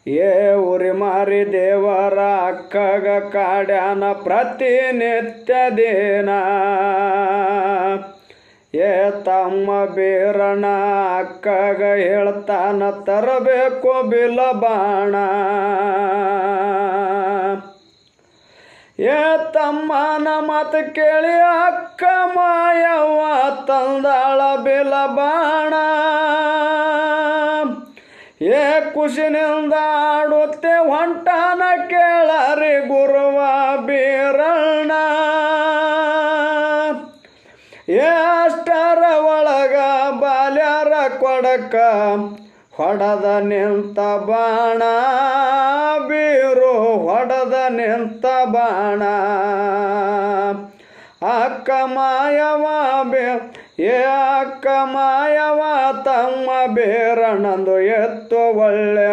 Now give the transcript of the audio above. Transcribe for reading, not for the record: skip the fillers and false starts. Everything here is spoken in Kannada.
ಏ ಉರಿ ಮಾರಿ ದೇವರ ಅಕ್ಕಗ ಕಾಡ್ಯಾನ ಪ್ರತಿನಿತ್ಯ ದಿನ ಏ ತಮ್ಮ ಬೀರಣ ಅಕ್ಕಗ ಹೇಳ್ತಾನ ತರಬೇಕು ಬಿಲ ಬಾಣ ಏ ತಮ್ಮನ ಮಾತು ಕೇಳಿ ಅಕ್ಕ ಮಾಯವ್ವ ತಂದಾಳ ಬಿಲ ಬಾಣ ಏ ಖುಷಿನಿಂದ ಆಡುತ್ತೆ ಹೊಂಟಾನ ಕೇಳರಿ ಗುರುವ ಬೀರಣ್ಣ ಏ ಅಷ್ಟರ ಒಳಗ ಬಾಲ್ಯಾರ ಕೊಡಕ ಹೊಡೆದ ನಿಂತ ಬಾಣ ಬೀರು ಹೊಡೆದ ನಿಂತ ಬಾಣ ಅಕ್ಕ ಮಾಯವ ಏ ಅಕ್ಕ ಮಾಯವ ತಮ್ಮ ಬೀರಣ್ಣಂದು ಎತ್ತು ಒಳ್ಳೆ